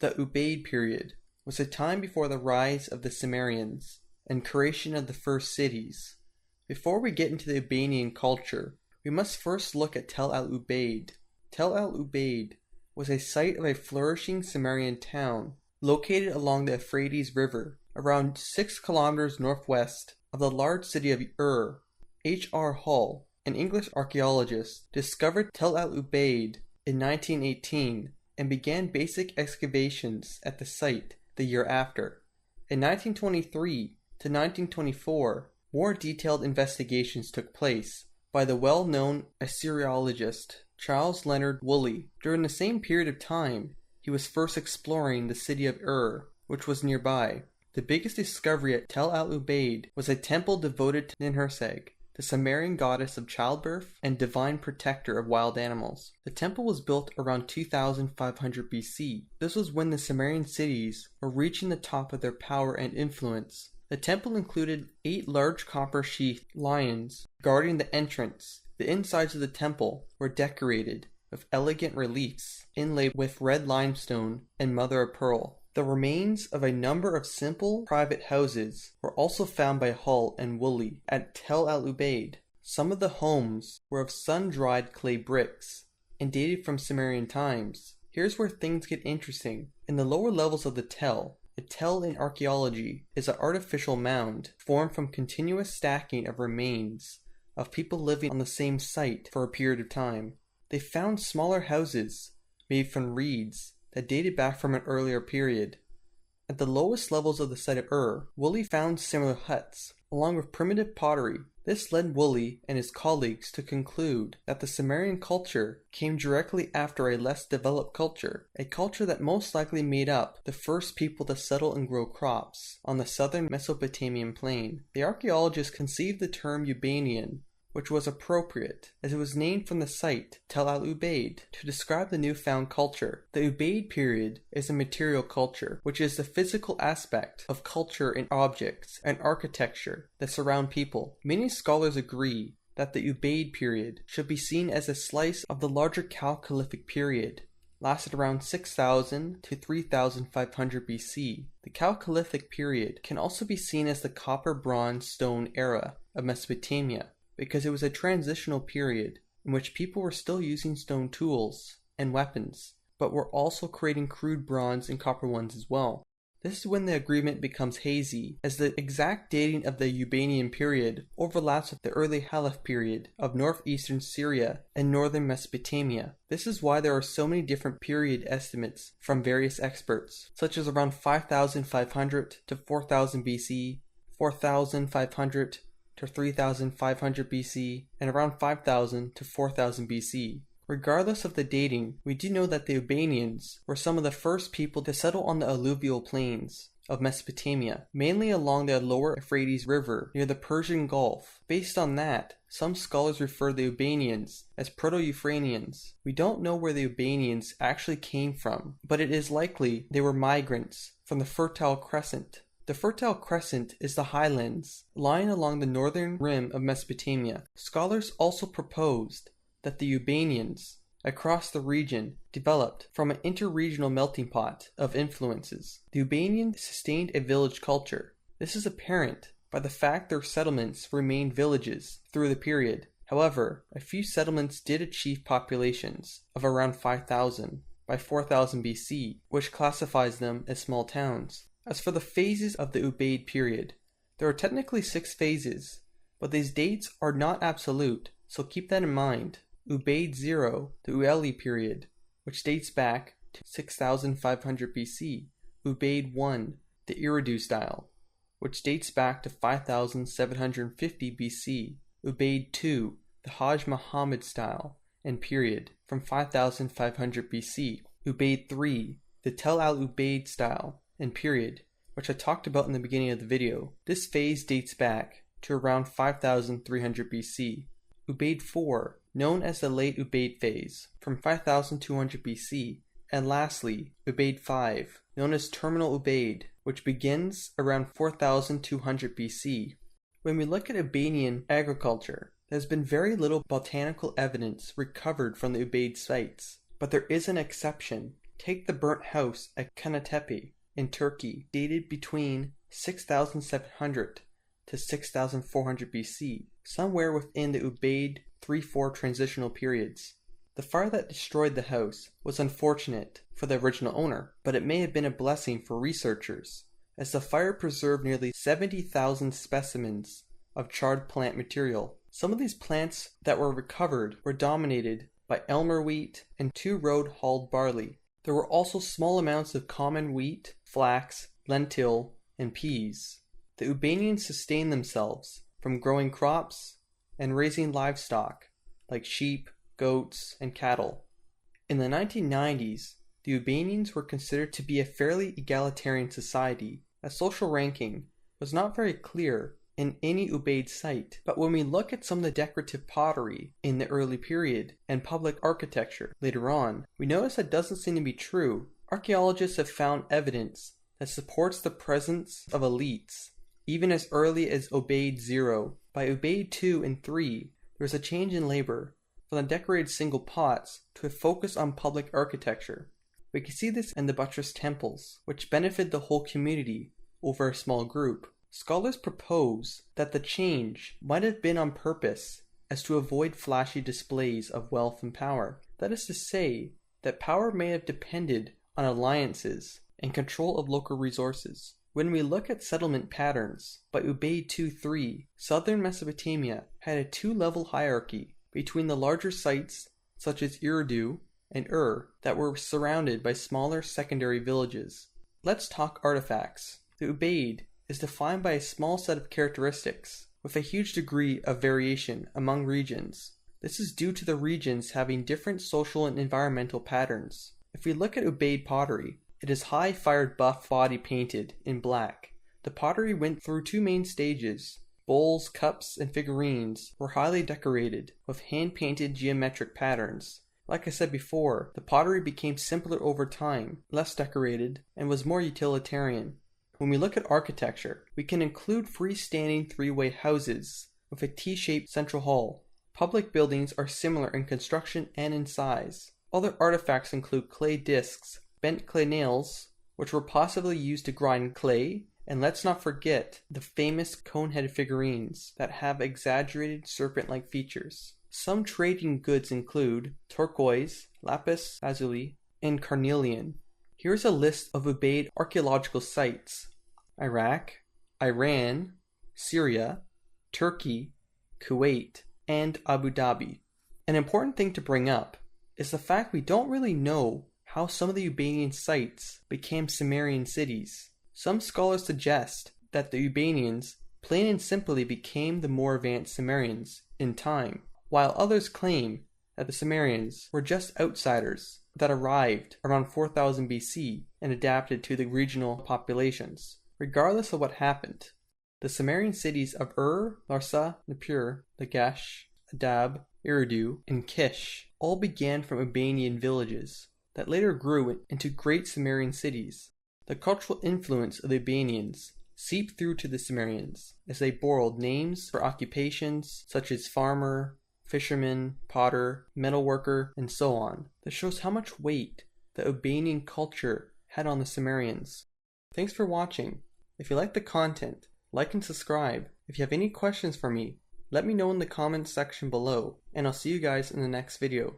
The Ubaid period was a time before the rise of the Sumerians and creation of the first cities. Before we get into the Ubaidian culture, we must first look at Tell al Ubaid. Tell al Ubaid was a site of a flourishing Sumerian town located along the Euphrates River, around 6 kilometers northwest of the large city of H.R. Hull, an English archaeologist, discovered Tell al Ubaid in 1918 and began basic excavations at the site the year after. In 1923 to 1924, more detailed investigations took place by the well-known Assyriologist Charles Leonard Woolley. During the same period of time, he was first exploring the city of which was nearby. The biggest discovery at Tell al Ubaid was a temple devoted to Ninhursag, the Sumerian goddess of childbirth and divine protector of wild animals. The temple was built around 2500 BC. This was when the Sumerian cities were reaching the top of their power and influence. The temple included 8 large copper-sheathed lions guarding the entrance. The insides of the temple were decorated with elegant reliefs inlaid with red limestone and mother of pearl. The remains of a number of simple private houses were also found by Hull and Woolley at Tell al Ubaid. Some of the homes were of sun-dried clay bricks and dated from Sumerian times. Here's where things get interesting. In the lower levels of the Tell, a tell in archaeology is an artificial mound formed from continuous stacking of remains of people living on the same site for a period of time. They found smaller houses made from reeds that dated back from an earlier period. At the lowest levels of the site of Woolley found similar huts, along with primitive pottery. This led Woolley and his colleagues to conclude that the Sumerian culture came directly after a less developed culture, a culture that most likely made up the first people to settle and grow crops on the southern Mesopotamian plain. The archaeologists conceived the term Ubaidian, which was appropriate, as it was named from the site Tell al Ubaid to describe the newfound culture. The Ubaid period is a material culture, which is the physical aspect of culture in objects and architecture that surround people. Many scholars agree that the Ubaid period should be seen as a slice of the larger Chalcolithic period, lasted around 6000 to 3500 BC. The Chalcolithic period can also be seen as the copper-bronze-stone era of Mesopotamia, because it was a transitional period in which people were still using stone tools and weapons, but were also creating crude bronze and copper ones as well. This is when the agreement becomes hazy, as the exact dating of the Ubaidian period overlaps with the early Halaf period of northeastern Syria and northern Mesopotamia. This is why there are so many different period estimates from various experts, such as around 5500 to 4000 BC, 4500 to 3500 BC, and around 5000 to 4000 BC. Regardless of the dating, we do know that the Ubaidians were some of the first people to settle on the alluvial plains of Mesopotamia, mainly along the lower Euphrates River near the Persian Gulf. Based on that, some scholars refer the Ubaidians as Proto-Euphrateans. We don't know where the Ubaidians actually came from, but it is likely they were migrants from the Fertile Crescent. The Fertile Crescent is the highlands lying along the northern rim of Mesopotamia. Scholars also proposed that the Ubaidians across the region developed from an interregional melting pot of influences. The Ubaidians sustained a village culture. This is apparent by the fact their settlements remained villages through the period. However, a few settlements did achieve populations of around 5,000 by 4000 BC, which classifies them as small towns. As for the phases of the Ubaid period, there are technically 6 phases, but these dates are not absolute, so keep that in mind. Ubaid 0, the Ueli period, which dates back to 6500 BC. Ubaid 1, the Eridu style, which dates back to 5750 BC. Ubaid 2, the Hajj Muhammad style and period, from 5500 BC. Ubaid 3, the Tell al Ubaid style and period, which I talked about in the beginning of the video. This phase dates back to around 5300 BC. Ubaid 4, known as the Late Ubaid phase, from 5200 BC. And lastly, Ubaid 5, known as Terminal Ubaid, which begins around 4200 BC. When we look at Ubaidian agriculture, there has been very little botanical evidence recovered from the Ubaid sites, but there is an exception. Take the burnt house at Kanatepe in Turkey, dated between 6700 to 6400 BC, somewhere within the Ubaid 3-4 transitional periods. The fire that destroyed the house was unfortunate for the original owner, but it may have been a blessing for researchers, as the fire preserved nearly 70,000 specimens of charred plant material. Some of these plants that were recovered were dominated by Elmer wheat and 2-row hulled barley. There were also small amounts of common wheat, flax, lentil, and peas. The Ubaidians sustained themselves from growing crops and raising livestock like sheep, goats, and cattle. In the 1990s, the Ubaidians were considered to be a fairly egalitarian society, as social ranking was not very clear in any Ubaid site. But when we look at some of the decorative pottery in the early period and public architecture later on, we notice that doesn't seem to be true. Archaeologists have found evidence that supports the presence of elites even as early as Ubaid 0. By Ubaid 2 and 3, there was a change in labor from the decorated single pots to a focus on public architecture. We can see this in the buttressed temples, which benefited the whole community over a small group. Scholars propose that the change might have been on purpose as to avoid flashy displays of wealth and power. That is to say, that power may have depended on alliances and control of local resources. When we look at settlement patterns, by Ubaid 2-3, southern Mesopotamia had a 2-level hierarchy between the larger sites such as Eridu and that were surrounded by smaller secondary villages. Let's talk artifacts. The Ubaid is defined by a small set of characteristics, with a huge degree of variation among regions. This is due to the regions having different social and environmental patterns. If we look at Ubaid pottery, it is high-fired buff body painted in black. The pottery went through 2 main stages. Bowls, cups, and figurines were highly decorated with hand-painted geometric patterns. Like I said before, the pottery became simpler over time, less decorated, and was more utilitarian. When we look at architecture, we can include freestanding 3-way houses with a T-shaped central hall. Public buildings are similar in construction and in size. Other artifacts include clay discs, bent clay nails, which were possibly used to grind clay, and let's not forget the famous cone-headed figurines that have exaggerated serpent-like features. Some trading goods include turquoise, lapis lazuli, and carnelian. Here's a list of Ubaid archaeological sites: Iraq, Iran, Syria, Turkey, Kuwait, and Abu Dhabi. An important thing to bring up is the fact we don't really know how some of the Ubaidian sites became Sumerian cities. Some scholars suggest that the Ubaidians plain and simply became the more advanced Sumerians in time, while others claim that the Sumerians were just outsiders that arrived around 4000 BC and adapted to the regional populations. Regardless of what happened, the Sumerian cities of Larsa, Nippur, Lagash, Adab, Eridu, and Kish all began from Ubaidian villages that later grew into great Sumerian cities. The cultural influence of the Ubaidians seeped through to the Sumerians as they borrowed names for occupations such as farmer, fisherman, potter, metalworker, and so on. This shows how much weight the Ubaidian culture had on the Sumerians. Thanks for watching. If you like the content, like and subscribe. If you have any questions for me, let me know in the comments section below, and I'll see you guys in the next video.